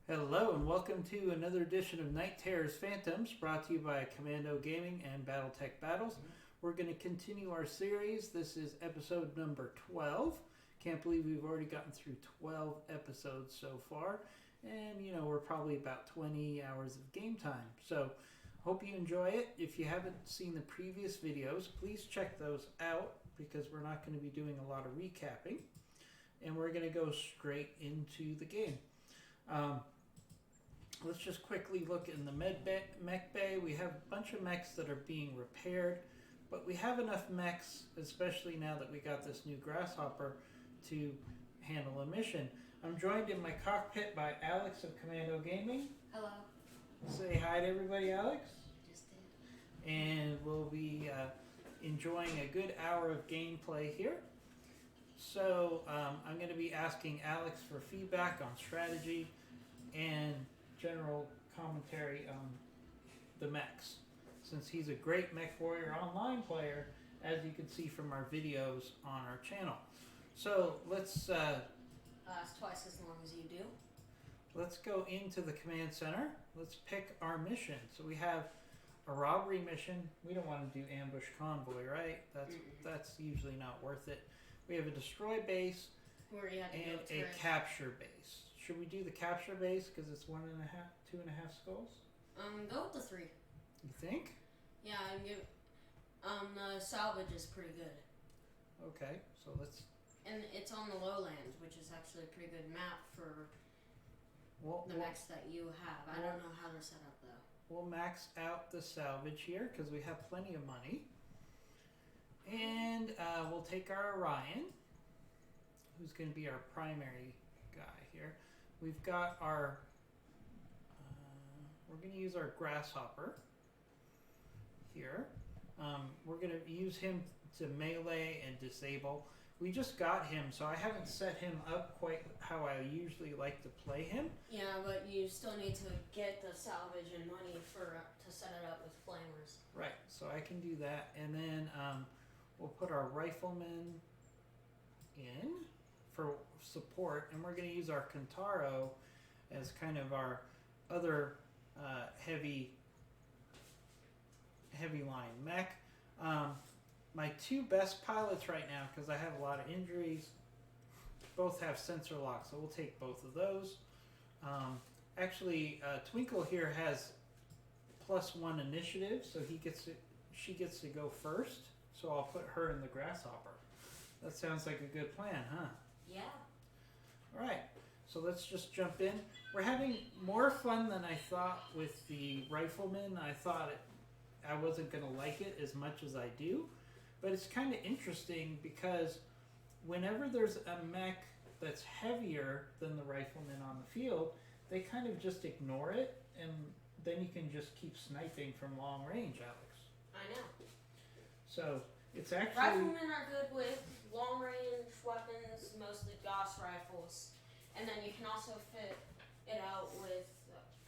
Hello and welcome to another edition of Night Terrors Phantoms, brought to you by Commando Gaming and BattleTech Battles. We're going to continue our series. This is episode number 12. Can't believe we've already gotten through 12 episodes so far. And, we're probably about 20 hours of game time. So, hope you enjoy it. If you haven't seen the previous videos, please check those out because we're not going to be doing a lot of recapping. And we're going to go straight into the game. Let's just quickly look in the mech bay. We have a bunch of mechs that are being repaired, but we have enough mechs, especially now that we got this new grasshopper, to handle a mission. I'm joined in my cockpit by Alex of Commando Gaming. Hello. Say hi to everybody, Alex. Just did. And we'll be enjoying a good hour of gameplay here. So I'm going to be asking Alex for feedback on strategy and general commentary on the mechs, since he's a great Mech Warrior Online player, as you can see from our videos on our channel. So let's It's twice as long as you do. let's go into the command center. Let's pick our mission. So we have a robbery mission. We don't want to do ambush convoy, right? That's usually not worth it. We have a destroy base Where you had to and go a to capture base. Should we do the capture base because it's 2.5 skulls? Go with the 3. You think? Yeah, I'm give. The salvage is pretty good, Okay, so let's. and it's on the lowlands, which is actually a pretty good map for We'll, the mechs that you have. I don't know how they're set up though. we'll max out the salvage here because we have plenty of money. And we'll take our Orion, who's going to be our primary guy here. We've got our. We're going to use our grasshopper here. We're going to use him to melee and disable. We just got him, so I haven't set him up quite how I usually like to play him. Yeah, but you still need to get the salvage and money to set it up with flamers. Right, so I can do that. And then we'll put our rifleman in for support, and we're going to use our Kentaro as kind of our other heavy line mech. My two best pilots right now, because I have a lot of injuries, both have sensor lock, so we'll take both of those. Actually, Twinkle here has +1 initiative, so she gets to go first. So I'll put her in the grasshopper. That sounds like a good plan, huh? Yeah. All right, so let's just jump in. We're having more fun than I thought with the rifleman. I thought I wasn't going to like it as much as I do, but it's kind of interesting because whenever there's a mech that's heavier than the rifleman on the field, they kind of just ignore it, and then you can just keep sniping from long range, Alex. I know. So it's actually... Riflemen are good with long range weapons, mostly Gauss rifles, and then you can also fit it out with,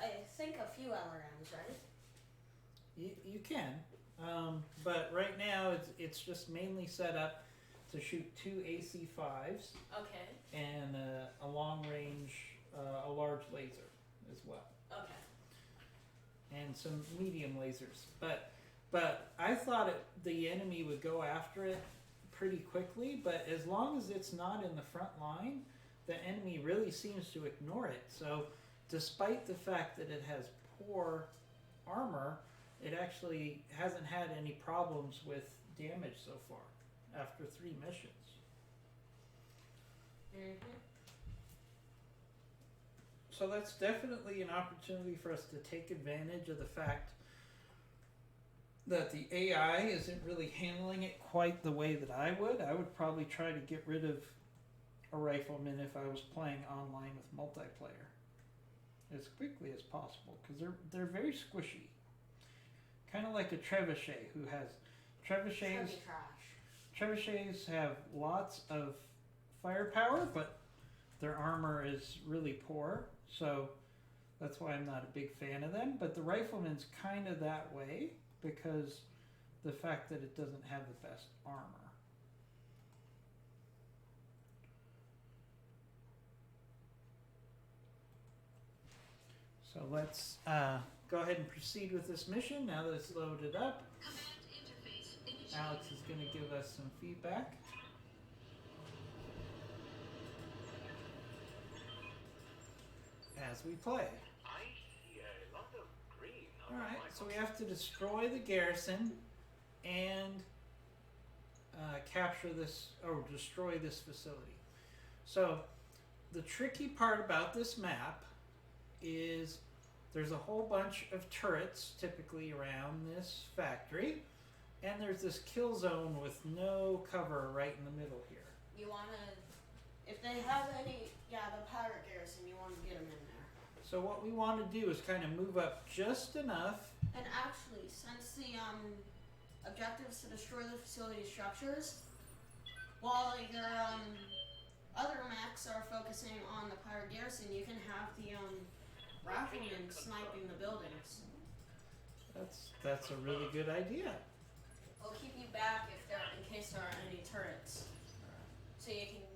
I think, a few LRMs, right? You can, but right now it's just mainly set up to shoot 2 AC5s Okay. and a long range, a large laser as well, Okay. and some medium lasers. But I thought the enemy would go after it pretty quickly, but as long as it's not in the front line, the enemy really seems to ignore it. So despite the fact that it has poor armor, it actually hasn't had any problems with damage so far after 3 missions. Mm-hmm. So that's definitely an opportunity for us to take advantage of the fact that the AI isn't really handling it quite the way that I would. I would probably try to get rid of a rifleman if I was playing online with multiplayer as quickly as possible, because they're very squishy. Kind of like a trebuchet, who has trebuchets. Trebuchets have lots of firepower, but their armor is really poor, so that's why I'm not a big fan of them. But the rifleman's kind of that way because the fact that it doesn't have the best armor. So let's go ahead and proceed with this mission now that it's loaded up. Alex is going to give us some feedback. As we play. I see a lot of green. Alright, so we have to destroy the garrison and capture this, or destroy this facility. So, the tricky part about this map is there's a whole bunch of turrets typically around this factory, and there's this kill zone with no cover right in the middle here. You want to, if they have any, the pirate garrison, you want to get them in there. So what we want to do is kind of move up just enough. And actually, since the objective is to destroy the facility structures, while your other mechs are focusing on the pirate garrison, you can have the riflemen sniping the buildings. That's a really good idea. It'll keep you back in case there are any turrets, so you can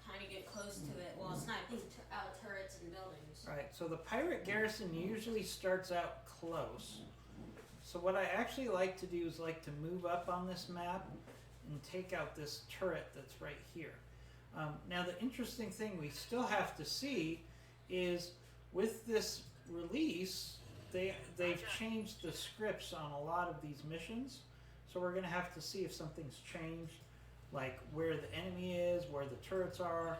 kind of get close to it while sniping out turrets and buildings. Right, so the pirate garrison usually starts out close. So what I actually like to do is like to move up on this map and take out this turret that's right here. Now the interesting thing we still have to see is with this release, they've changed the scripts on a lot of these missions. So we're going to have to see if something's changed, like where the enemy is, where the turrets are,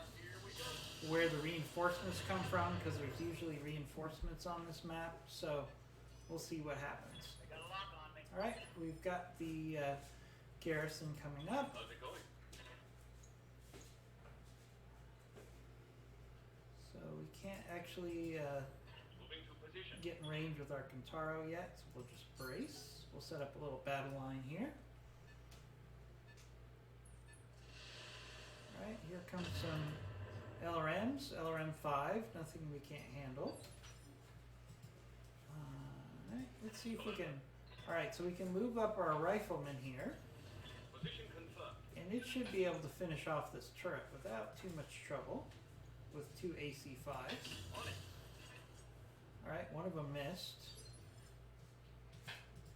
where the reinforcements come from, because there's usually reinforcements on this map. So we'll see what happens. Alright, we've got the garrison coming up. How's it going? So we can't actually Moving to position. get in range with our Kintaro yet, so we'll just brace. We'll set up a little battle line here. Alright, here comes some LRMs, LRM 5, nothing we can't handle. Alright, let's see if we can... Alright, so we can move up our riflemen here, Position confirmed. and it should be able to finish off this turret without too much trouble with 2 AC5s. On it. Alright, one of them missed.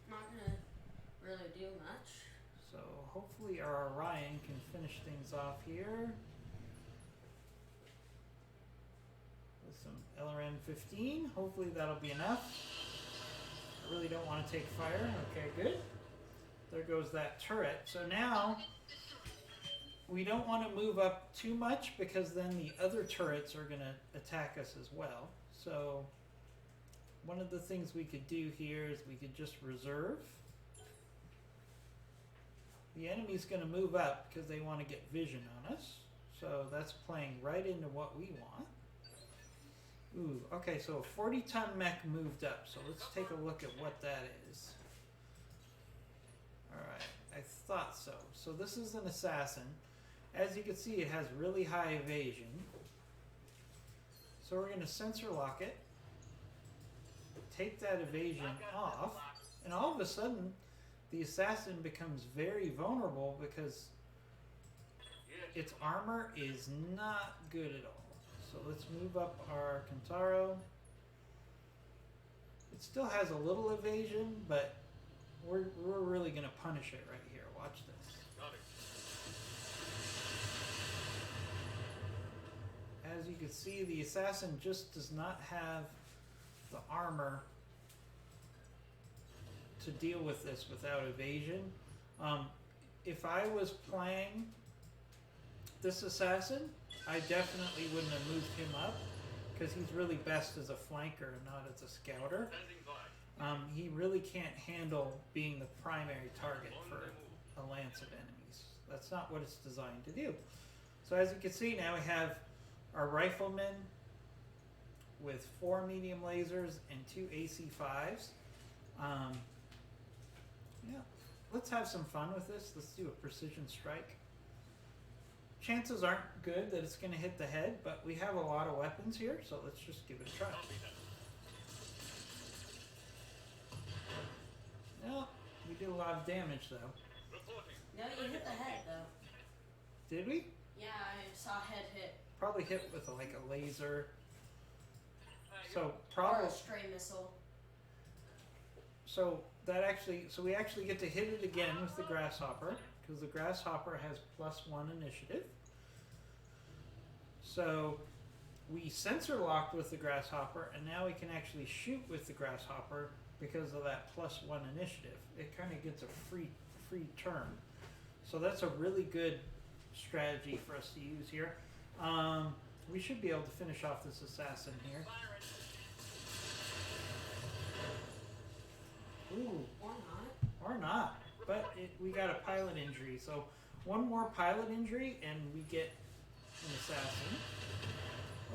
Not gonna really do much. So hopefully our Orion can finish things off here with some LRM 15. Hopefully that'll be enough. I really don't want to take fire. Okay, good. There goes that turret. So now we don't want to move up too much because then the other turrets are going to attack us as well. So one of the things we could do here is we could just reserve. The enemy's going to move up because they want to get vision on us. So that's playing right into what we want. Ooh, okay, so a 40-ton mech moved up. So let's take a look at what that is. Alright, I thought so. So this is an assassin. As you can see, it has really high evasion. So we're going to sensor lock it. Take that evasion off. And all of a sudden, the assassin becomes very vulnerable because its armor is not good at all. So let's move up our Kintaro. It still has a little evasion, but we're really going to punish it right here. Watch this. Got it. As you can see, the assassin just does not have the armor to deal with this without evasion. If I was playing this assassin, I definitely wouldn't have moved him up because he's really best as a flanker and not as a scouter. Standing by. He really can't handle being the primary target for a lance of enemies. That's not what it's designed to do. So as you can see, now we have our riflemen with 4 medium lasers and 2 AC5s. Yeah, let's have some fun with this. Let's do a precision strike. Chances aren't good that it's going to hit the head, but we have a lot of weapons here, so let's just give it a try. Well, we did a lot of damage though. Reporting. No, you hit the head though. Did we? Yeah, I saw head hit. Probably hit with like a laser. So Or probably, a stray missile. so we actually get to hit it again with the grasshopper because the grasshopper has +1 initiative. So we sensor locked with the grasshopper, and now we can actually shoot with the grasshopper because of that +1 initiative. It kind of gets a free turn. So that's a really good strategy for us to use here. We should be able to finish off this assassin here. Ooh, Or not. or not. But we got a pilot injury. So one more pilot injury, and we get an assassin.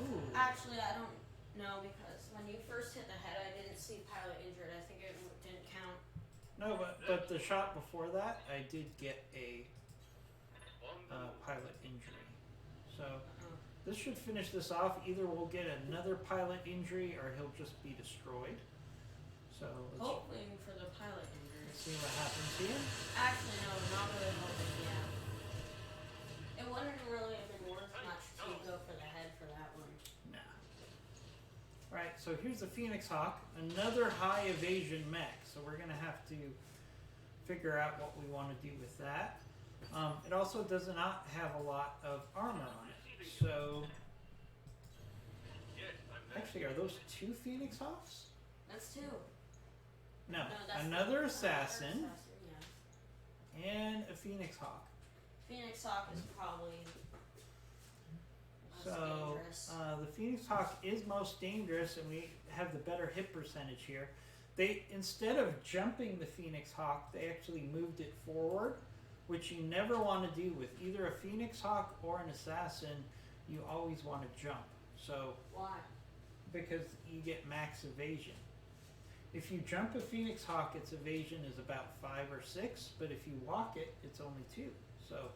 Ooh. Actually, I don't know because when you first hit the head, I didn't see pilot injured. I think it didn't count. No, but the shot before that, I did get a pilot injury. So this should finish this off. Either we'll get another pilot injury, or he'll just be destroyed. So Hoping for the pilot injury. let's see what happens here. Actually, no, not really hoping. Yeah. It wouldn't really have been worth much to go for the head for that one. Nah. Right. So here's the Phoenix Hawk, another high evasion mech. So we're gonna have to figure out what we want to do with that. It also does not have a lot of armor on it. So actually, are those 2 Phoenix Hawks? That's 2. No, that's another the- assassin yeah. and a Phoenix Hawk. Phoenix Hawk is probably less So dangerous. the Phoenix Hawk is most dangerous, and we have the better hit percentage here. They, instead of jumping the Phoenix Hawk, they actually moved it forward, which you never want to do with either a Phoenix Hawk or an assassin. You always want to jump. So Why? because you get max evasion. If you jump a Phoenix Hawk, its evasion is about 5 or 6, but if you walk it, it's only 2. So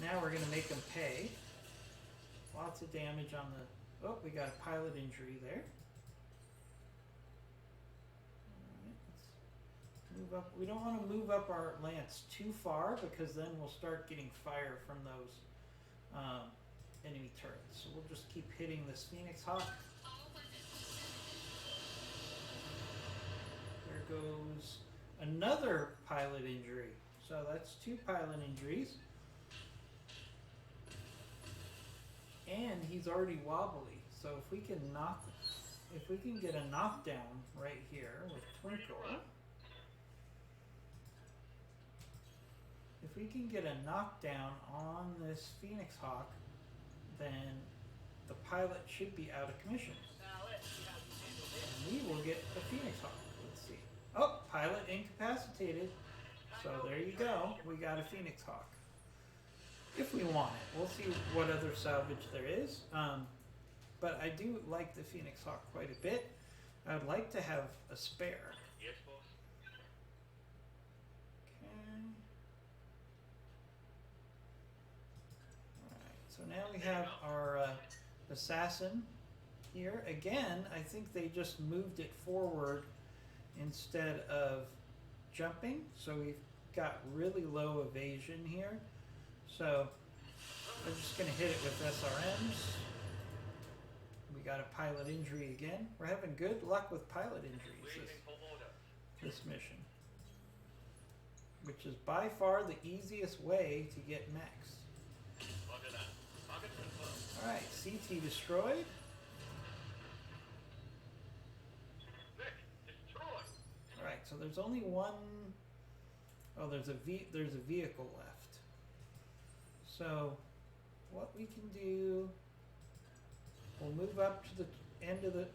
now we're going to make them pay. Lots of damage on the... Oh, we got a pilot injury there. Alright, let's move up. We don't want to move up our lance too far because then we'll start getting fire from those enemy turrets. So we'll just keep hitting this Phoenix Hawk. There goes another pilot injury. So that's 2 pilot injuries. And he's already wobbly. So if we can get a knockdown right here with Twinkle. If we can get a knockdown on this Phoenix Hawk, then the pilot should be out of commission. And we will get a Phoenix Hawk. Let's see. Oh, pilot incapacitated. So there you go. We got a Phoenix Hawk. If we want it. We'll see what other salvage there is. But I do like the Phoenix Hawk quite a bit. I would like to have a spare. Yes, boss. Okay. Alright, so now we have our assassin here. Again, I think they just moved it forward instead of jumping. So we've got really low evasion here. So I'm just going to hit it with SRMs. We got a pilot injury again. We're having good luck with pilot injuries Waiting for order. this mission. Which is by far the easiest way to get mechs. Roger that. Target confirmed. Alright, CT destroyed. Mech destroyed. Alright, so there's only one... Oh, there's a vehicle left. So, what we can do... We'll move up to the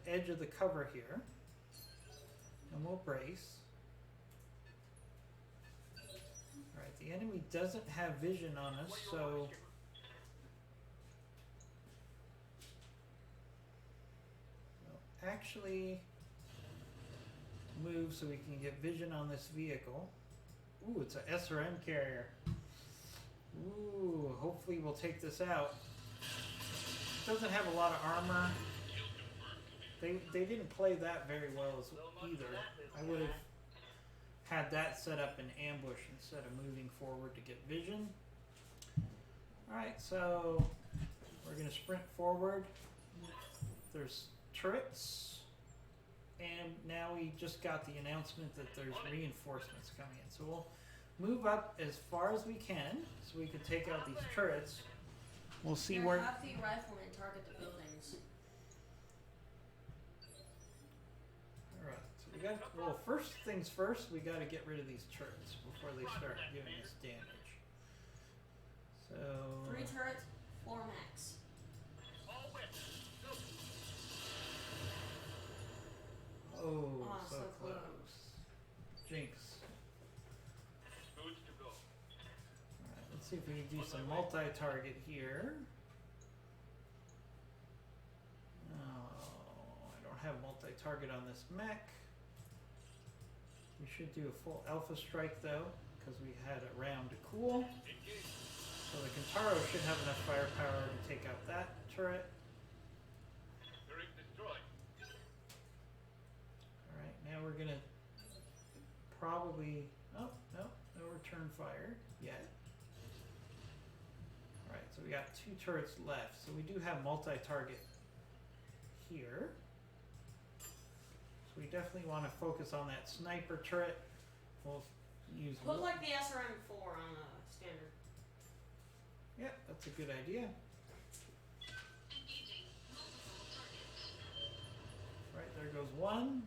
edge of the cover here. And we'll brace. Alright, the enemy doesn't have vision on us, so... We'll actually move so we can get vision on this vehicle. Ooh, it's an SRM carrier. Ooh, hopefully we'll take this out. It doesn't have a lot of armor. They didn't play that very well as either. I would have had that set up in ambush instead of moving forward to get vision. Alright, so we're going to sprint forward. There's turrets, and now we just got the announcement that there's reinforcements coming in. So we'll move up as far as we can so we can take out these turrets. We'll see Here, where. have the riflemen target the buildings. Alright, so we got. Well, first things first, we got to get rid of these turrets before they start giving us damage. So. 3 turrets, 4 max. All wet. Go. Oh, Oh, so so close. close. Jinx. Good to go. Alright, let's see if we can do some multi-target here. Oh, I don't have multi-target on this mech. We should do a full alpha strike though, because we had a round to cool. Engage. So the Kintaro should have enough firepower to take out that turret. Turret destroyed. Alright, now we're gonna probably. Oh, no, no return fire yet. Alright, so we got 2 turrets left. So we do have multi-target here. So we definitely want to focus on that sniper turret. We'll use. Put like the SRM-4 on the standard. Yeah, that's a good idea. Right, there goes 1.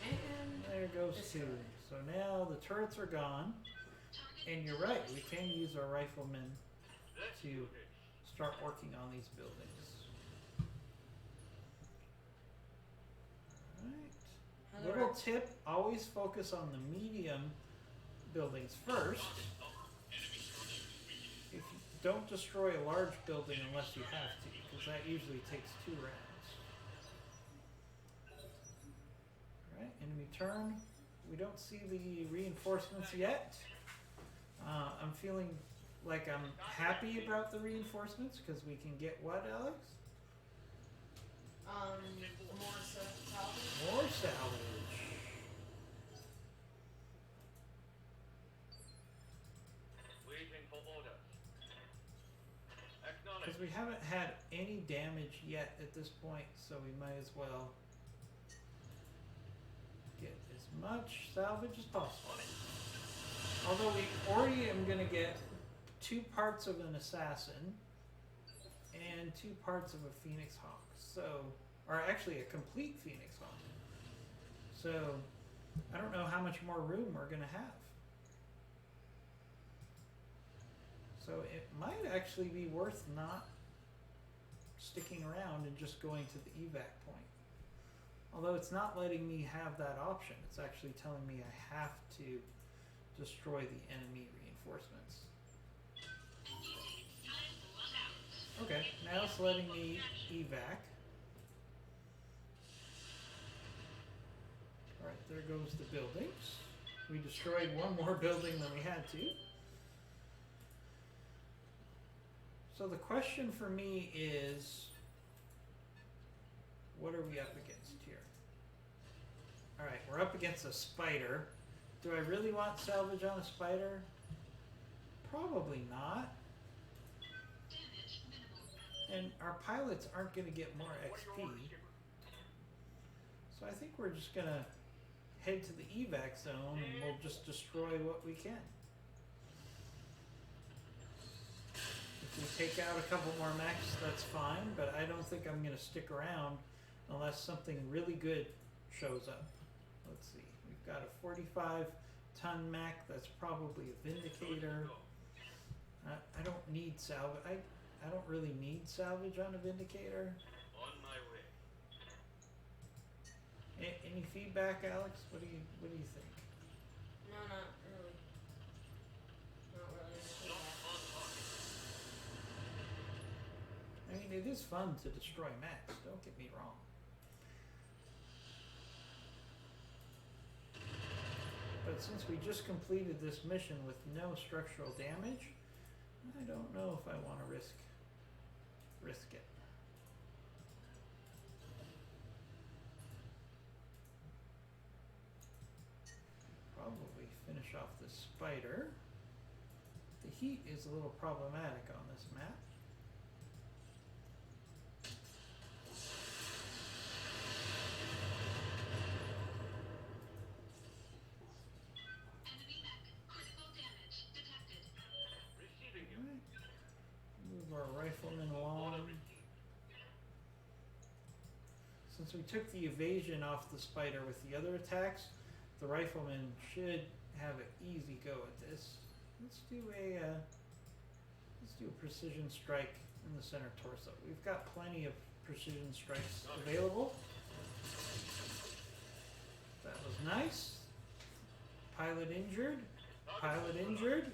And There goes This 2. turret. So now the turrets are gone. And you're right, we can use our riflemen Let's to do this. start working on these buildings. Alright. Heather, Little tip, always focus on the medium buildings first. If you don't destroy a large building unless you have to, because that usually takes 2 rounds. Alright, enemy turn. We don't see the reinforcements yet. I'm feeling like I'm happy about the reinforcements because we can get what, Alex? more salvage. More salvage. Waiting for orders. Acknowledge. Because we haven't had any damage yet at this point, so we might as well get as much salvage as possible. Although we already am going to get 2 parts of an assassin and 2 parts of a Phoenix Hawk. So, or actually a complete Phoenix Hawk. So, I don't know how much more room we're going to have. So it might actually be worth not sticking around and just going to the evac point. Although it's not letting me have that option. It's actually telling me I have to destroy the enemy reinforcements. Okay, now it's letting me evac. Alright, there goes the buildings. We destroyed 1 more building than we had to. So the question for me is, what are we up against here? Alright, we're up against a spider. Do I really want salvage on a spider? Probably not. And our pilots aren't going to get more What are XP. your orders, skipper? So I think we're just going to head to the evac zone and we'll just destroy what we can. If we take out a couple more mechs, that's fine, but I don't think I'm going to stick around unless something really good shows up. Let's see, we've got a 45-ton mech, that's probably a Vindicator. I don't need salvage, I don't really need salvage on a Vindicator. On my way. Any feedback, Alex? What do you think? No, not really. Not really. Not on target. I mean, it is fun to destroy mechs, don't get me wrong. But since we just completed this mission with no structural damage, I don't know if I want to risk it. Probably finish off this spider. The heat is a little problematic on this map. Rifleman long. Since we took the evasion off the spider with the other attacks, the rifleman should have an easy go at this. Let's do a precision strike in the center torso. We've got plenty of precision strikes available. That was nice. Pilot injured. Pilot injured.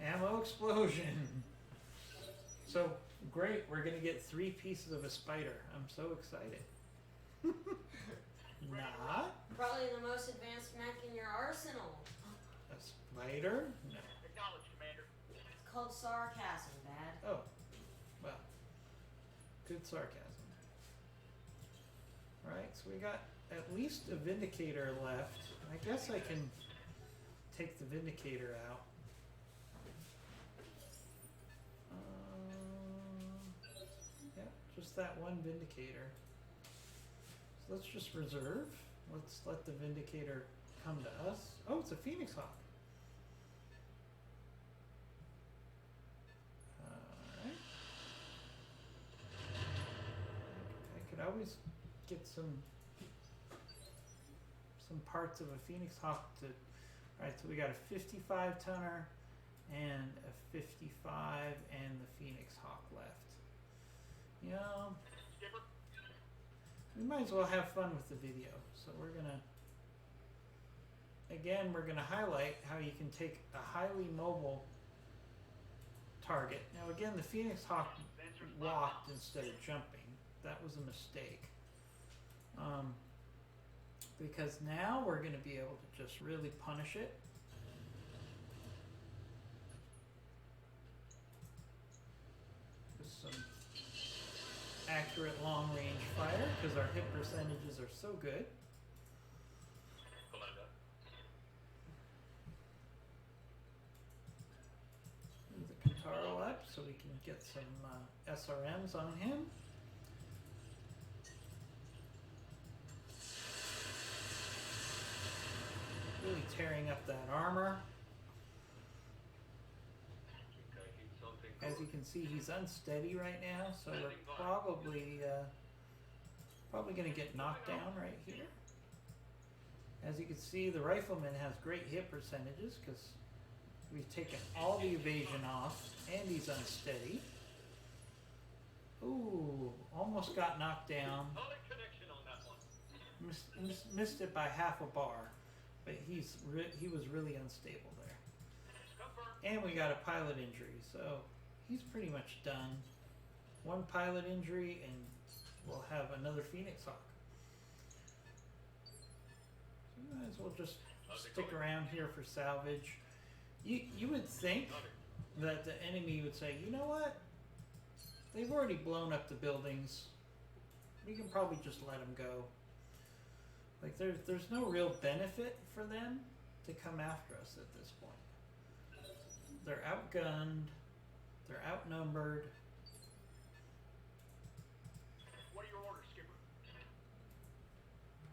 Ammo explosion. So great, we're gonna get 3 pieces of a spider. I'm so excited. Not Probably the most advanced mech in your arsenal. a spider? No. Acknowledge, Commander. It's called sarcasm, Dad. Oh, well, good sarcasm. Alright, so we got at least a Vindicator left. I guess I can take the Vindicator out. Yeah, just that one Vindicator. So let's just reserve. Let's let the Vindicator come to us. Oh, it's a Phoenix Hawk. Alright. I could always get some parts of a Phoenix Hawk to... Alright, so we got a 55 tonner and a 55 and the Phoenix Hawk left. You know, Skipper. we might as well have fun with the video. So we're gonna highlight how you can take a highly mobile target. Now again, the Phoenix Hawk walked instead of jumping. That was a mistake. Because now we're gonna be able to just really punish it. With some accurate long range fire, because our hit percentages are so good. Commander. Move the Kintaro up so we can get some SRMs on him. Really tearing up that armor. Okay, keep something As you can see, he's unsteady right now, so we're probably going to get knocked down right here. As you can see, the rifleman has great hit percentages because we've taken all the evasion off, and he's unsteady. Ooh, almost got knocked down. solid connection on that one. Missed it by half a bar, but he was really unstable there. Confirm. And we got a pilot injury, so he's pretty much done. One pilot injury and we'll have another Phoenix Hawk. So we might as well just stick around here for salvage. You would think that the enemy would say, you know what? They've already blown up the buildings. We can probably just let them go. Like there's no real benefit for them to come after us at this point. They're outgunned. They're outnumbered. What are your orders, Skipper?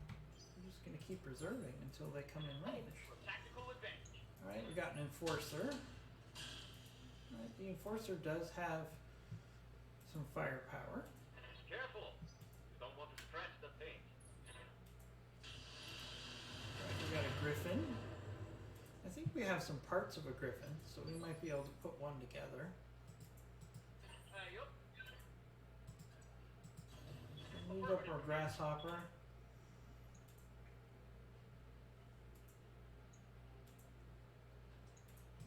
I'm just gonna keep reserving until they come in range. For tactical advantage. Alright, we got an enforcer. Alright, the enforcer does have some firepower. Careful. You don't want to scratch the paint. Alright, we got a griffin. I think we have some parts of a griffin, so we might be able to put one together. Yup. Move up our grasshopper.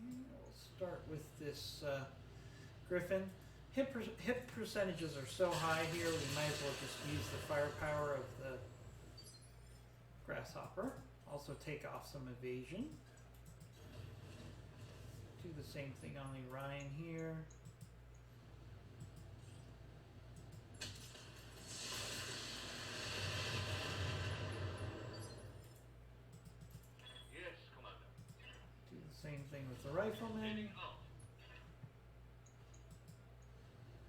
We'll start with this griffin. Hit percentages are so high here, we might as well just use the firepower of the grasshopper. Also take off some evasion. Do the same thing on the Orion here. Yes, Commander. Do the same thing with the rifleman. Heading out.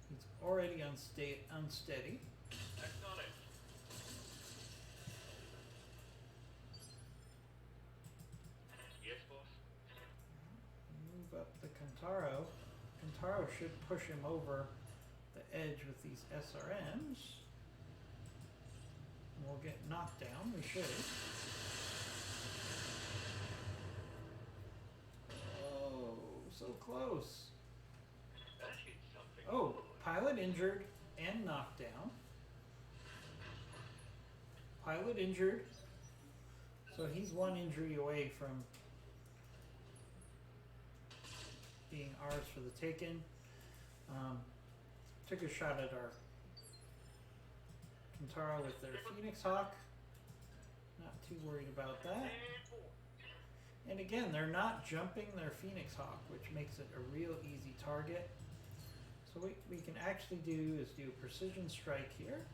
He's already unsteady. Acknowledge. Yes, boss. Move up the Kintaro. Kintaro should push him over the edge with these SRMs. We'll get knocked down, we should. Oh, so close. That hit something. Oh, pilot injured and knocked down. Pilot injured. So he's one injury away from being ours for the taking. Took a shot at our Kintara with their Phoenix Hawk. Not too worried about that. And again, they're not jumping their Phoenix Hawk, which makes it a real easy target. So what we can actually do is do a precision strike here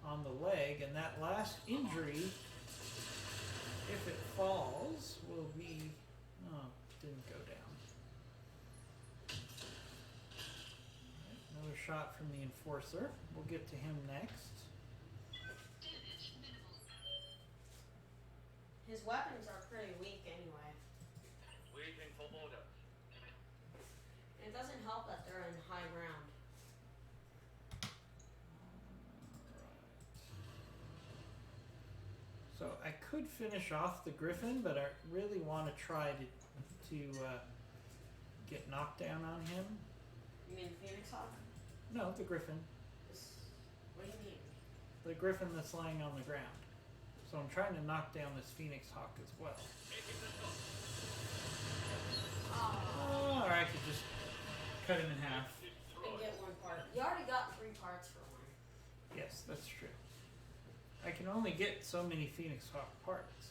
on the leg, and that last injury, if it falls, will be, oh, didn't go down. Alright, another shot from the Enforcer. We'll get to him next. His weapons are pretty weak anyway. Waiting for orders. And it doesn't help that they're in high ground. So I could finish off the Griffin, but I really want to try to get knocked down on him. You mean Phoenix Hawk? No, the Griffin. What do you mean? The Griffin that's lying on the ground. So I'm trying to knock down this Phoenix Hawk as well. Oh. Or I could just cut him in half. And get one part. You already got 3 parts for one. Yes, that's true. I can only get so many Phoenix Hawk parts.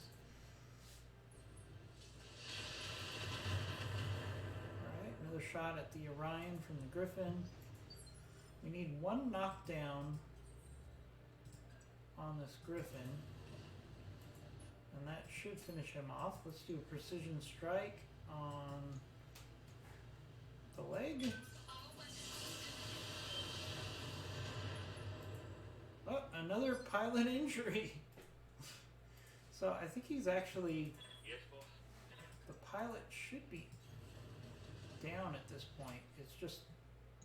Alright, another shot at the Orion from the Griffin. We need 1 knockdown on this Griffin. And that should finish him off. Let's do a precision strike on the leg. Oh, another pilot injury. So I think he's actually, Yes, boss. the pilot should be down at this point. It's just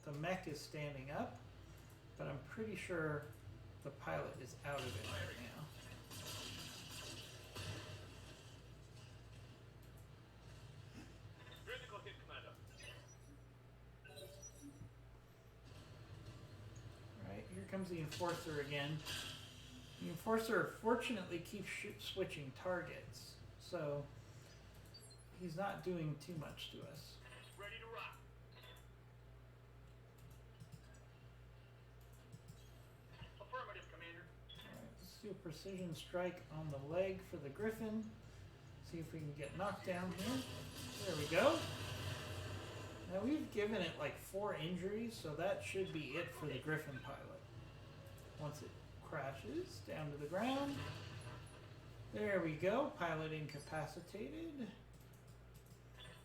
the mech is standing up, but I'm pretty sure the pilot is out of it right now. Critical hit, Commander. Alright, here comes the Enforcer again. The Enforcer fortunately keeps switching targets, so he's not doing too much to us. Ready to rock. Affirmative, Commander. Alright, let's do a precision strike on the leg for the Griffin. See if we can get knocked down here. There we go. Now we've given it like 4 injuries, so that should be it for the Griffin pilot. Once it crashes down to the ground. There we go. Pilot incapacitated.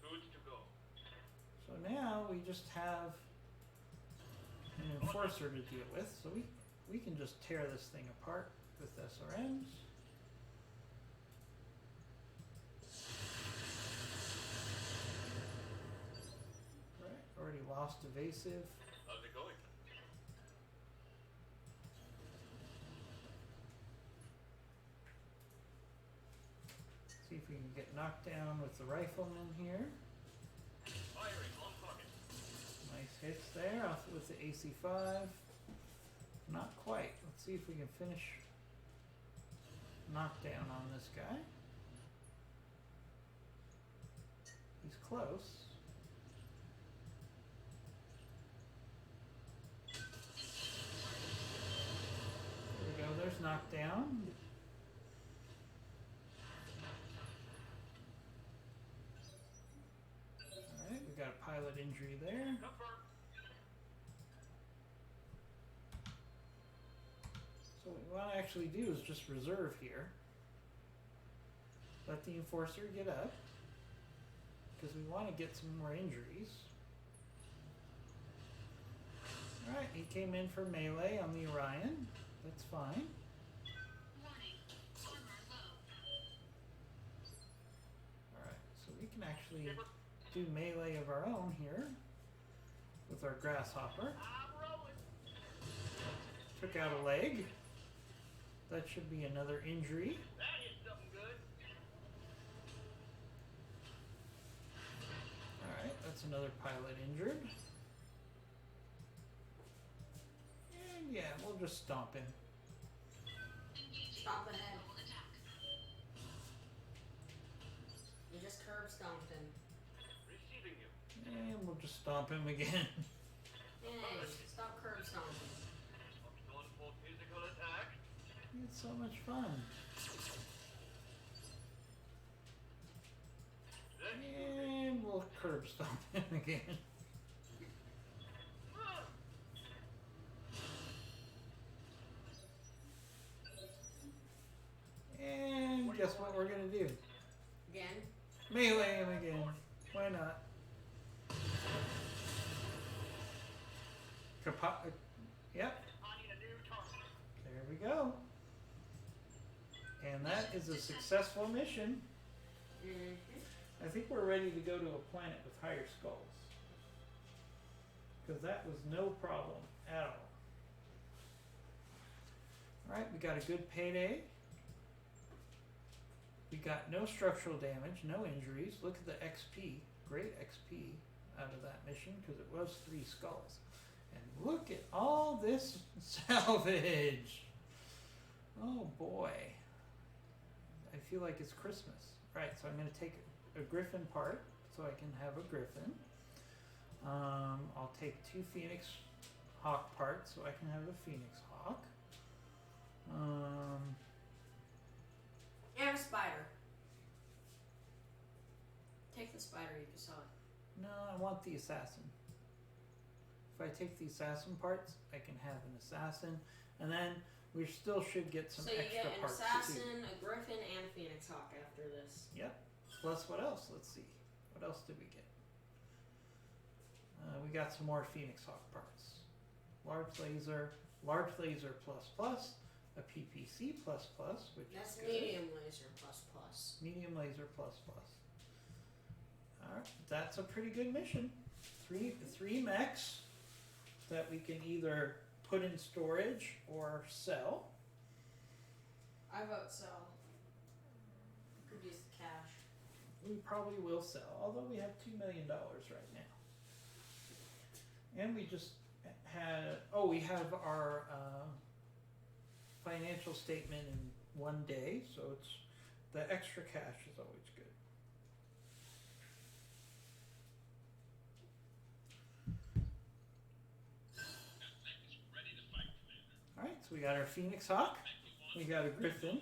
Good to go. So now we just have an Enforcer to deal with. So we can just tear this thing apart with SRMs. Right, already lost evasive. How's it going? See if we can get knocked down with the rifleman here. Firing on target. Nice hits there off with the AC-5. Not quite. Let's see if we can finish knockdown on this guy. He's close. There we go, there's knockdown. Alright, we got a pilot injury there. Confirm. So what we want to actually do is just reserve here. Let the Enforcer get up. Because we want to get some more injuries. Alright, he came in for melee on the Orion. That's fine. Alright, so we can actually do melee of our own here with our Grasshopper. I'm rolling. Took out a leg. That should be another injury. That is something good. Alright, that's another pilot injured. And yeah, we'll just stomp him. Stomp ahead. You just curb stomped him. Receiving you. And we'll just stomp him again. Hey, stop curb stomping. I'm going for physical attack. It's so much fun. And we'll curb stomp him again. And guess what we're gonna do? Again? Melee him again. Why not? Yep. I need a new target. There we go. And that is a successful mission. Mm-hmm. I think we're ready to go to a planet with higher skulls. Because that was no problem at all. Alright, we got a good payday. We got no structural damage, no injuries. Look at the XP. Great XP out of that mission because it was 3 skulls. And look at all this salvage. Oh boy. I feel like it's Christmas. Right, so I'm going to take a griffin part so I can have a griffin. I'll take 2 phoenix hawk parts so I can have a phoenix hawk. And a spider. Take the spider, you can sell it. No, I want the assassin. If I take the assassin parts, I can have an assassin, and then we still should get some So you extra get an parts assassin, too. a griffin, and a phoenix hawk after this. Yep. Plus what else? Let's see. What else did we get? We got some more phoenix hawk parts. Large laser plus plus, a PPC plus plus, which That's is good. medium laser plus plus. Medium laser plus plus. Alright, that's a pretty good mission. Three mechs that we can either put in storage or sell. I vote sell. Could use the cash. We probably will sell, although we have $2 million right now. And we just had, we have our financial statement in 1 day, so it's the extra cash is always good. Alright, so we got our Phoenix Hawk, we got a Griffin,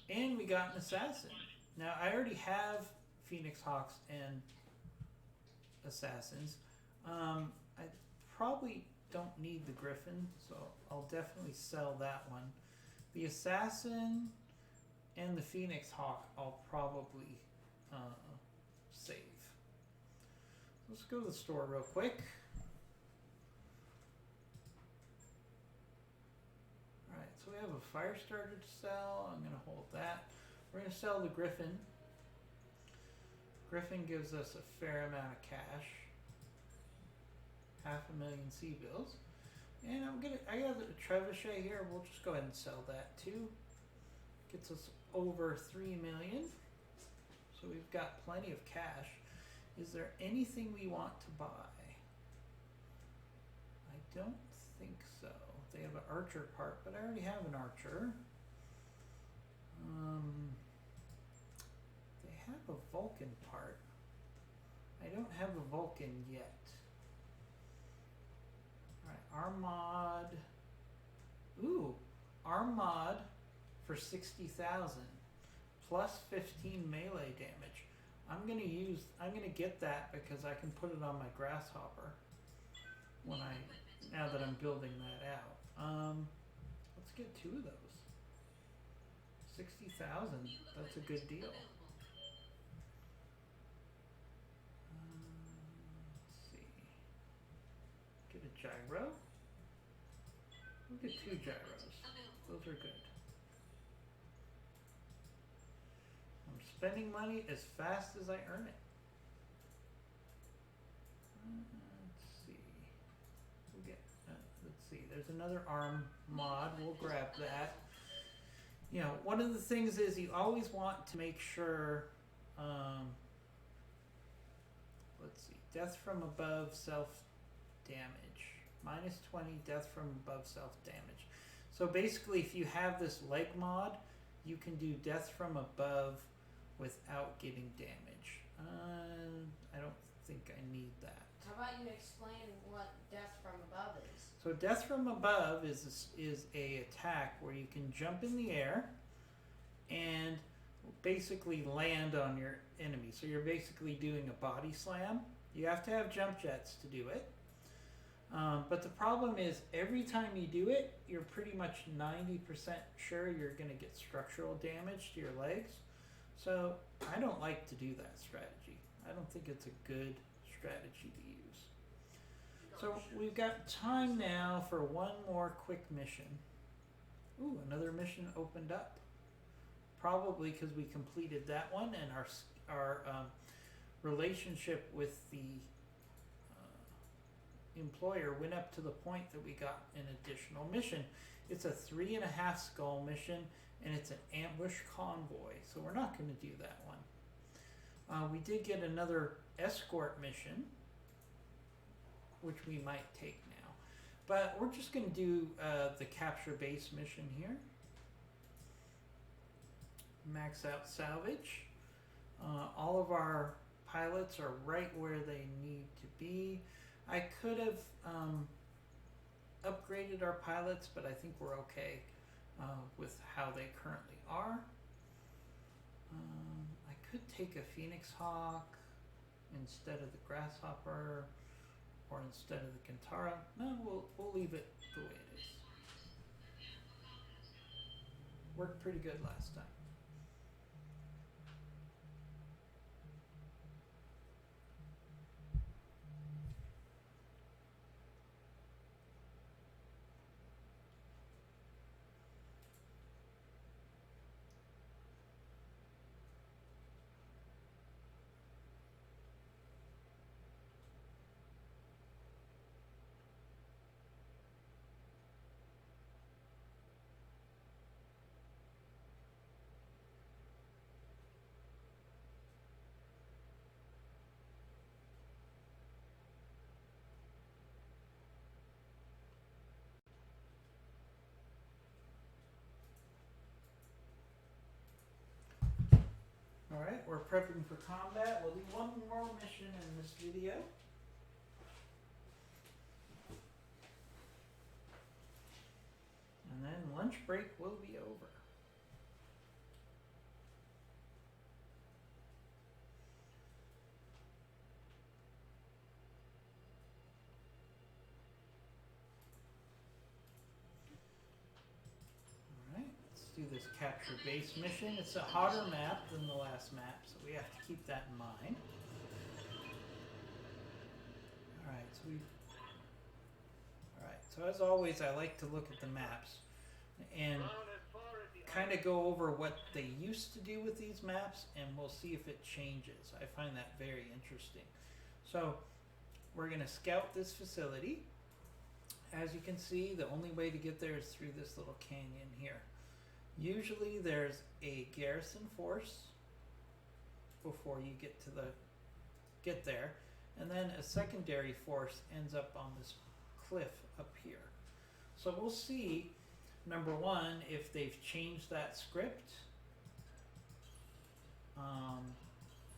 and we got an Assassin. Now I already have Phoenix Hawks and Assassins. I probably don't need the Griffin, so I'll definitely sell that one. The Assassin and the Phoenix Hawk I'll probably save. Let's go to the store real quick. Alright, so we have a fire starter to sell. I'm going to hold that. We're going to sell the Griffin. Griffin gives us a fair amount of cash. 500,000 sea bills. And I got a trebuchet here. We'll just go ahead and sell that too. Gets us over 3 million. So we've got plenty of cash. Is there anything we want to buy? I don't think so. They have an archer part, but I already have an archer. They have a Vulcan part. I don't have a Vulcan yet. Alright, Armad. Ooh, Armad for 60,000 plus 15 melee damage. I'm gonna get that because I can put it on my grasshopper now that I'm building that out. Let's get 2 of those. 60,000, that's a good deal. Let's see. Get a gyro. We'll get 2 gyros. Those are good. I'm spending money as fast as I earn it. Let's see. We'll get, let's see, there's another arm mod. We'll grab that. You know, one of the things is you always want to make sure, let's see, death from above, self damage. Minus 20, death from above, self damage. So basically, if you have this leg mod, you can do death from above without getting damage. I don't think I need that. How about you explain what death from above is? So death from above is a attack where you can jump in the air and basically land on your enemy. So you're basically doing a body slam. You have to have jump jets to do it. But the problem is every time you do it, you're pretty much 90% sure you're going to get structural damage to your legs. So I don't like to do that strategy. I don't think it's a good strategy to use. So we've got time now for one more quick mission. Ooh, another mission opened up. Probably because we completed that one and our relationship with the employer went up to the point that we got an additional mission. It's a 3.5 skull mission and it's an ambush convoy, so we're not going to do that one. We did get another escort mission, which we might take now, but we're just going to do the capture base mission here. Max out salvage. All of our pilots are right where they need to be. I could have upgraded our pilots, but I think we're okay with how they currently are. I could take a Phoenix Hawk instead of the Grasshopper or instead of the Kintara. No, we'll leave it the way it is. Worked pretty good last time. Alright, we're prepping for combat. We'll do one more mission in this video. And then lunch break will be over. Do this capture base mission. It's a hotter map than the last map, so we have to keep that in mind. Alright, so as always I like to look at the maps and kind of go over what they used to do with these maps, and we'll see if it changes. I find that very interesting. So we're going to scout this facility. As you can see, the only way to get there is through this little canyon here. Usually there's a garrison force before you get there, and then a secondary force ends up on this cliff up here. So we'll see, number one, if they've changed that script,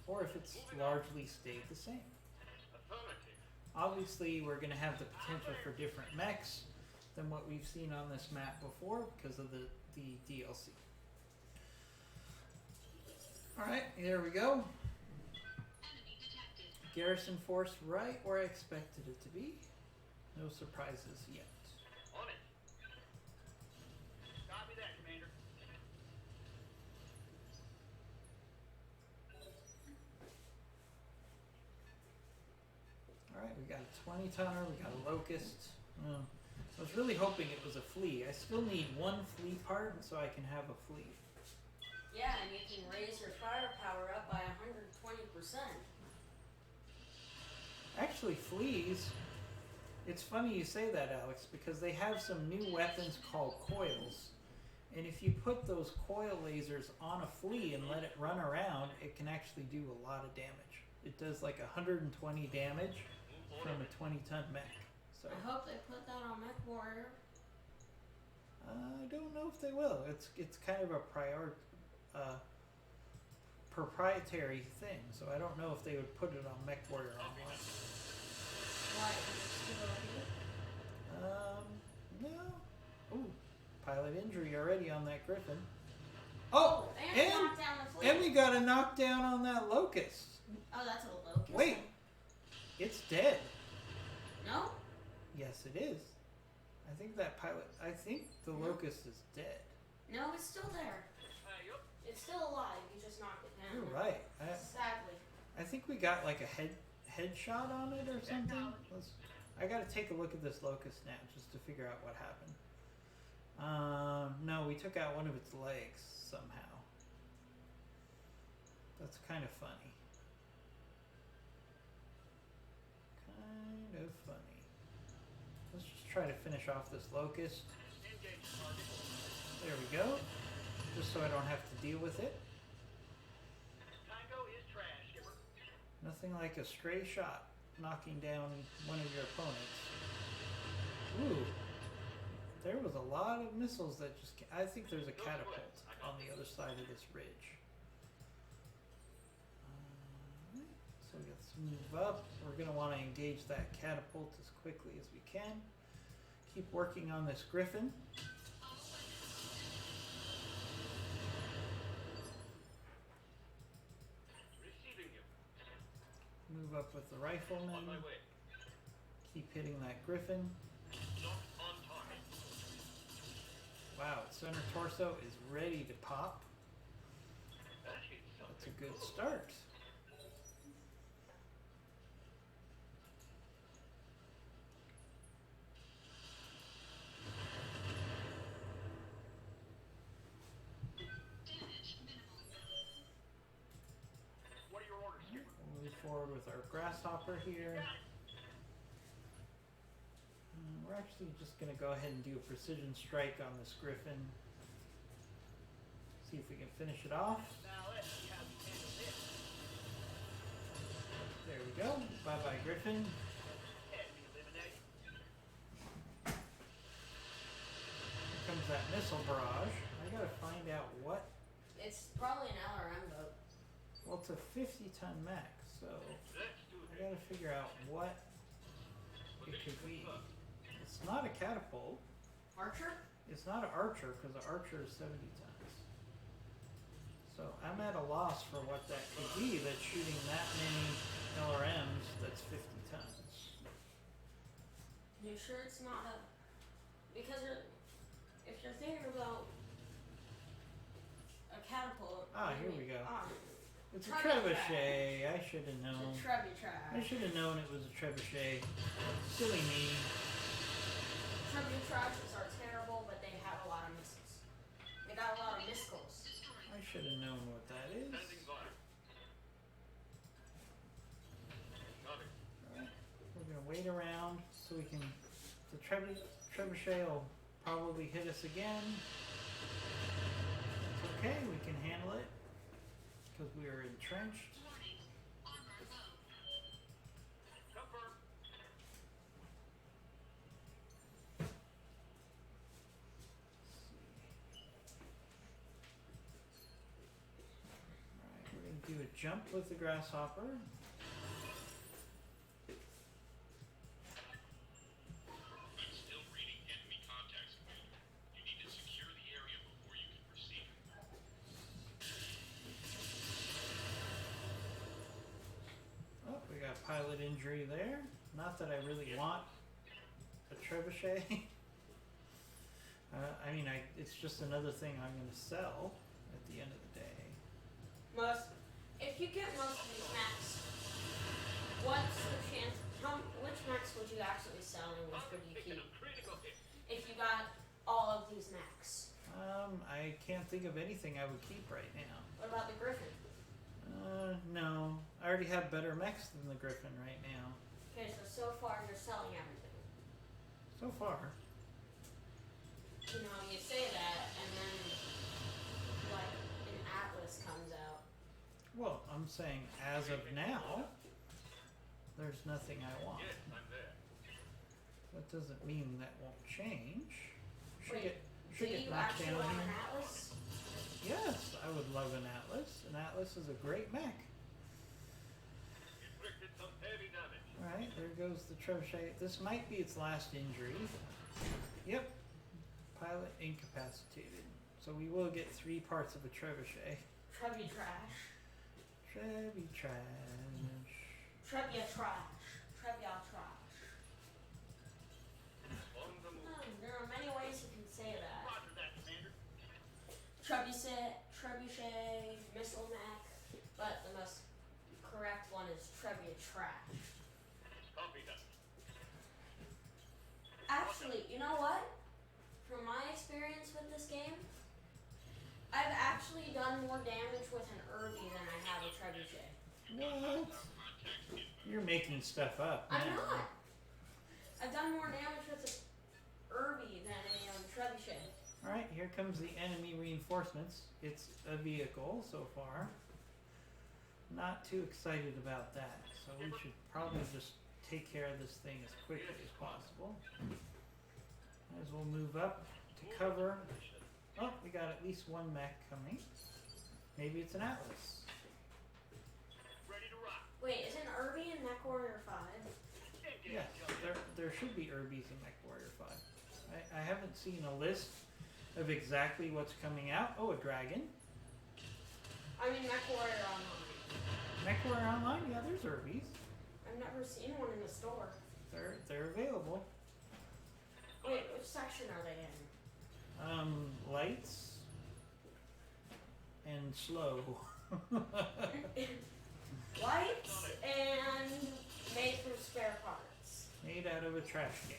or if it's largely stayed the same. Obviously we're going to have the potential for different mechs than what we've seen on this map before because of the DLC. Alright, there we go. Garrison force right where I expected it to be. No surprises yet. On it. Copy that, Commander. Alright, we got a 20-tonner, we got a Locust. I was really hoping it was a flea. I still need one flea part so I can have a flea. Yeah, and you can raise your firepower up by 120%. Actually, fleas, It's funny you say that, Alex, because they have some new weapons called coils. And if you put those coil lasers on a flea and let it run around, it can actually do a lot of damage. It does like 120 damage from a 20-ton mech. So I hope they put that on Mech Warrior. I don't know if they will. It's kind of a proprietary thing, so I don't know if they would put it on Mech Warrior Online. Why? Is it still No. Ooh, pilot injury already on that Griffin. Oh, and and knock down the fleet. And we got a knockdown on that Locust. Oh, that's a locust. Wait, it's dead. No? Yes, it is. I think the Locust is dead. No, it's still there. It's still alive. You just knocked it down. You're right. Sadly. I think we got like a headshot on it or something. I gotta take a look at this Locust now just to figure out what happened. No, we took out one of its legs somehow. That's kind of funny. Kind of funny. Let's just try to finish off this Locust. There we go. Just so I don't have to deal with it. Tango is trash, skipper. Nothing like a stray shot knocking down one of your opponents. Ooh. There was a lot of missiles that just I think there's a catapult on the other side of this ridge. So let's move up. We're going to want to engage that catapult as quickly as we can. Keep working on this Griffin. Receiving you. Move up with the rifleman. On my way. Keep hitting that Griffin. Not on target. Wow, its center torso is ready to pop. That hit That's a something good cool. start. What are your orders, skipper? We'll move forward with our grasshopper here. We're actually just going to go ahead and do a precision strike on this Griffin. See if we can finish it off. Now let's see how we handle this. There we go. Bye-bye, Griffin. Enemy eliminated. Here comes that missile barrage. I got to find out what... It's probably an LRM boat. Well, it's a 50-ton mech, so Let's do I this. got to figure out what it could be. It's not a catapult. Archer? It's not an archer, because the archer is 70 tons. So I'm at a loss for what that could be that's shooting that many LRMs that's 50 tons. You sure it's not a... Because if you're thinking about a catapult... Ah, here we go. It's a Trebuchet. trebuchet. I should have known. It's a trebuchet. I should have known it was a trebuchet. Silly me. Trebuchets are terrible, but they have a lot of missiles. They got a lot of missiles. I should have known what that is. Sending fire. Got it. Alright. We're gonna wait around so we can. The trebuchet will probably hit us again. It's okay. We can handle it because we are entrenched. Confirm. Alright, we're gonna do a jump with the grasshopper. I'm still reading enemy contacts, Commander. You need to secure the area before you can proceed. Oh, we got pilot injury there. Not that I really want a trebuchet. I mean, it's just another thing I'm going to sell at the end of the day. If you get most of these mechs, what's the chance? Which mechs would you actually sell and which would you Taking keep? a critical hit. If you got all of these mechs. I can't think of anything I would keep right now. What about the Griffin? No. I already have better mechs than the Griffin right now. Okay, so far you're selling everything. So far. You know, you say that, and then like an Atlas comes out. Well, I'm saying as of now, there's nothing I want. Yes, I'm there. That doesn't mean that won't change. Should Wait, should do get you knocked actually down want here. an Atlas? Yes, I would love an Atlas. An Atlas is a great mech. Inflicted some heavy damage. Alright, there goes the trebuchet. This might be its last injury. Yep. Pilot incapacitated. So we will get 3 parts of a trebuchet. Trebby trash. Trebby trash. Trebia trash. Trebia trash. On the move. There are many ways you can say that. Roger that, Commander. Trebuchet, missile mech, but the most correct one is Trebia trash. Copy that. Actually, you know what? From my experience with this game, I've actually done more damage with an Irby than I have a trebuchet. What? You're making stuff up. I'm now. not. I've done more damage with an Irby than a trebuchet. Alright, here comes the enemy reinforcements. It's a vehicle so far. Not too excited about that, so we should probably just take care of this thing as quickly as possible. Might as well move up to cover. Oh, we got at least one mech coming. Maybe it's an Atlas. Ready to rock. Wait, isn't Irby in Mech Warrior 5? Yes, there should be Irbies in Mech Warrior 5. I haven't seen a list of exactly what's coming out. Oh, a dragon. I mean Mech Warrior Online. Mech Warrior Online, yeah, there's Irbies. I've never seen one in the store. They're available. Wait, which section are they in? Lights and slow. Lights and made from spare parts. Made out of a trash can.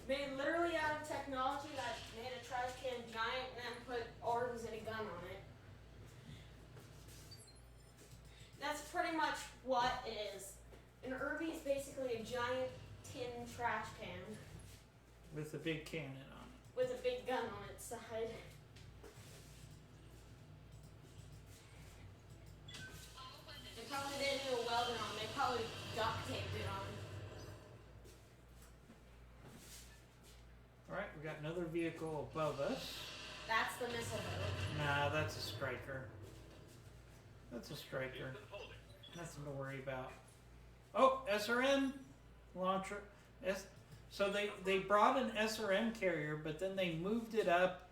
Made literally out of technology that made a trash can giant and then put orbs and a gun on it. That's pretty much what it is. An Irby is basically a giant tin trash can With a big cannon on it. with a big gun on its side. They probably didn't do a welding on. They probably duct taped it on. Alright, we got another vehicle above us. That's the missile boat. Nah, that's a striker. That's a striker. Houston holding. Nothing to worry about. Oh, SRM launcher. So they brought an SRM carrier, but then they moved it up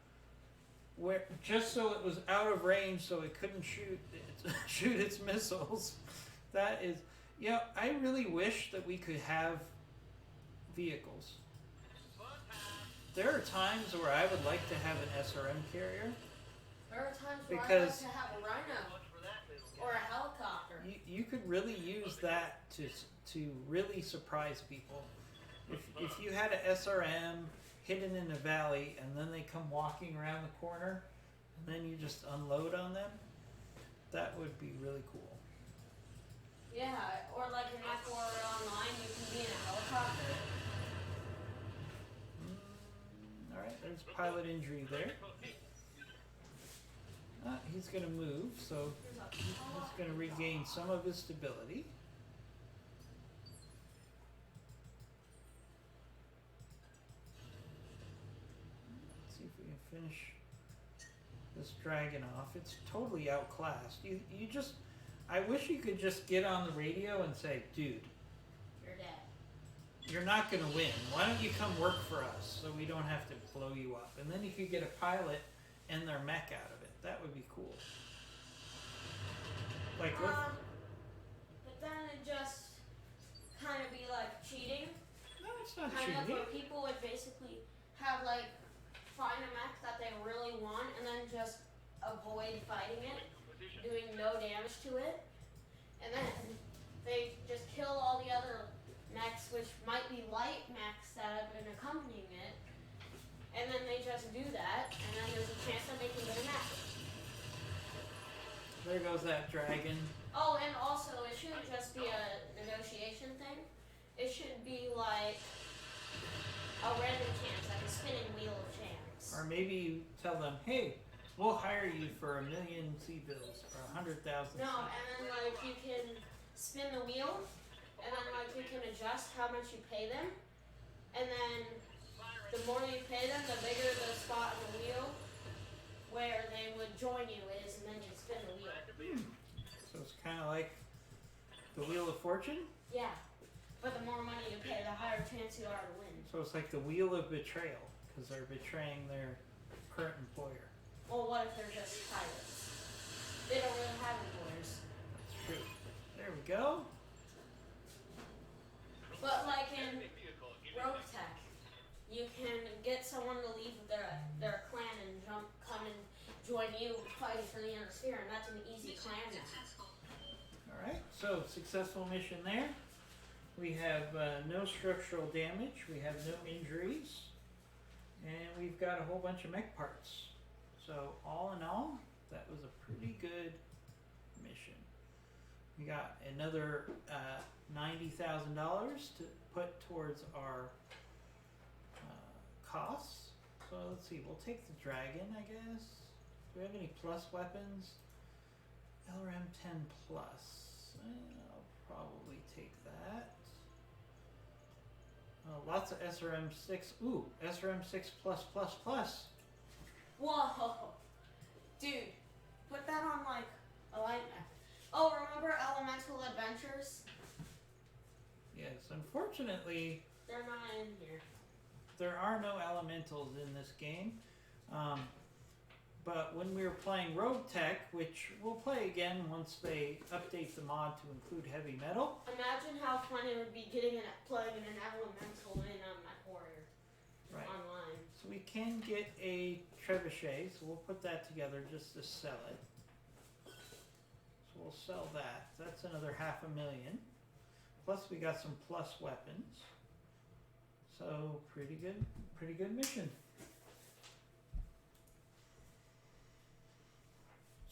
where just so it was out of range, so it couldn't shoot its missiles. That is, yeah. I really wish that we could have vehicles. Fun time. There are times where I would like to have an SRM carrier. There are times where I'd like Because- to have a Rhino Much for that little guy. or a helicopter. You could really use that to really surprise people. If you had a SRM hidden in a valley and then they come walking around the corner and then you just unload on them, that would be really cool. Yeah, or like in Mech Warrior Online, you can be in a helicopter. Alright, there's pilot injury there. He's going to move, so he's going to regain some of his stability. Let's see if we can finish this dragon off. It's totally outclassed. You just, I wish you could just get on the radio and say, dude, You're dead. you're not going to win. Why don't you come work for us so we don't have to blow you up? And then you could get a pilot and their mech out of it. That would be cool. Like, what? But then it just kind of be like cheating. No, it's not Kind of cheating. where people would basically have like find a mech that they really want and then just avoid fighting it, Position. doing no damage to it, and then they just kill all the other mechs, which might be light mechs that have been accompanying it, and then they just do that, and then there's a chance that they can get a mech. There goes that dragon. Oh, and also it shouldn't just be a negotiation thing. It should be like a random chance, like a spinning wheel of chance. Or maybe you tell them, hey, we'll hire you for 1 million sea bills or 100,000. No, and then like you can spin the wheel, and then like you can adjust how much you pay them, and then the more you pay them, the bigger the spot on the wheel where they would join you is, and then you spin the wheel. So it's kind of like the Wheel of Fortune. Yeah, but the more money you pay, the higher chance you are to win. So it's like the Wheel of Betrayal because they're betraying their current employer. Well, what if they're just pilots? They don't really have employers. That's true. There we go. But like in BattleTech, you can get someone to leave their clan and come and join you fighting for the inner sphere, and that's an easy clan now. Alright, so successful mission there. We have no structural damage, we have no injuries, and we've got a whole bunch of mech parts. So all in all, that was a pretty good mission. We got another $90,000 to put towards our costs. So let's see, we'll take the dragon, I guess. Do we have any plus weapons? LRM 10 plus. I'll probably take that. Lots of SRM 6. Ooh, SRM 6 plus plus plus. Whoa, dude, put that on like a light map. Oh, remember Elemental Adventures? Yes, unfortunately, They're not in here. there are no elementals in this game. But when we were playing BattleTech, which we'll play again once they update the mod to include heavy metal. Imagine how fun it would be playing an Elemental in MechWarrior Right. online. So we can get a trebuchet, so we'll put that together just to sell it. So we'll sell that. That's another $500,000. Plus we got some plus weapons. So pretty good mission.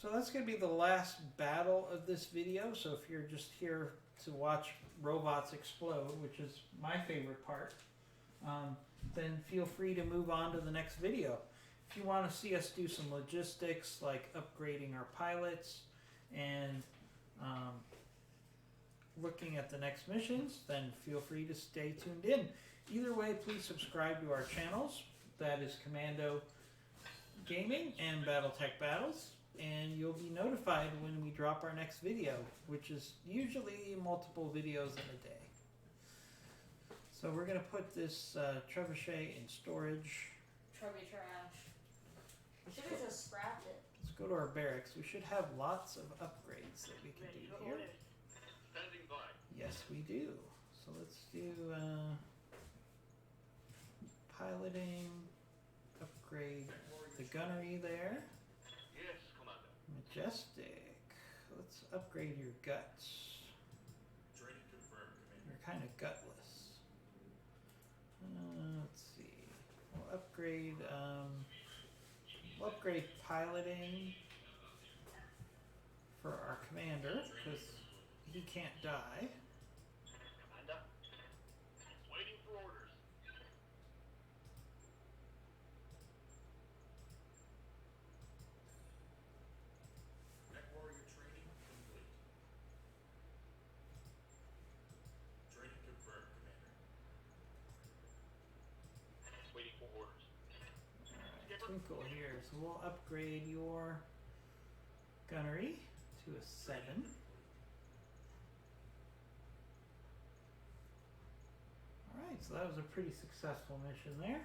So that's going to be the last battle of this video. So if you're just here to watch robots explode, which is my favorite part, then feel free to move on to the next video. If you want to see us do some logistics like upgrading our pilots and looking at the next missions, then feel free to stay tuned in. Either way, please subscribe to our channels. That is Commando Gaming and BattleTech Battles. And you'll be notified when we drop our next video, which is usually multiple videos in a day. So we're going to put this trebuchet in storage. Trubby trash. We should have just scrapped it. Let's go to our barracks. We should have lots of upgrades that we can do here. Standing by. Yes, we do. So let's do piloting, upgrade the gunnery there. Yes, Commander. Majestic. Let's upgrade your guts. Training confirmed, Commander. You're kind of gutless. Let's see. We'll upgrade piloting for our commander because he can't die. Commander. Waiting for orders. MechWarrior training complete. Training confirmed, Commander. Waiting for orders. Alright, Twinkle here. So we'll upgrade your gunnery to a 7. Alright, so that was a pretty successful mission there.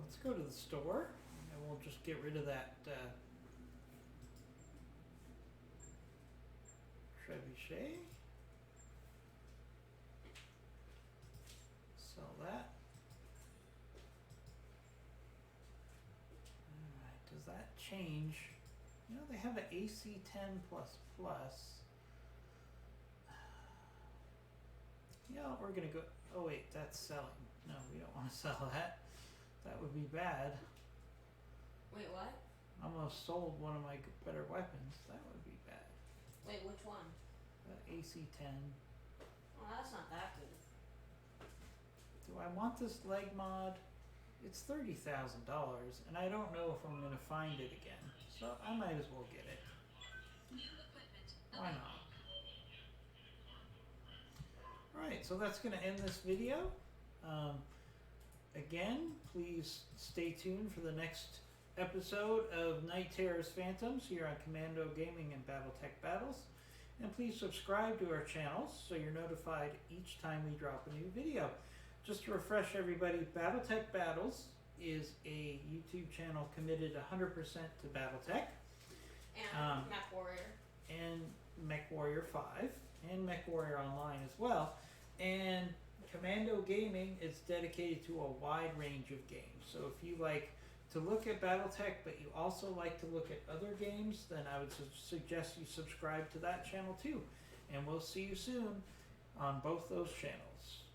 Let's go to the store and we'll just get rid of that trebuchet. Sell that. Alright, does that change? You know, they have an AC10 plus plus. Yeah, we're gonna go. Oh wait, that's selling. No, we don't want to sell that. That would be bad. Wait, what? I almost sold one of my better weapons. That would be bad. Wait, which one? AC10. Oh, that's not that good. do I want this leg mod? It's $30,000, and I don't know if I'm gonna find it again. So I might as well get it. Why not? Alright, so that's gonna end this video. Again, please stay tuned for the next episode of Night Terror's Phantoms here on Commando Gaming and BattleTech Battles. And please subscribe to our channels so you're notified each time we drop a new video. Just to refresh everybody, BattleTech Battles is a YouTube channel committed 100% to BattleTech. And MechWarrior. And MechWarrior 5. And MechWarrior Online as well. And Commando Gaming is dedicated to a wide range of games. So if you like to look at BattleTech, but you also like to look at other games, then I would suggest you subscribe to that channel too. And we'll see you soon on both those channels.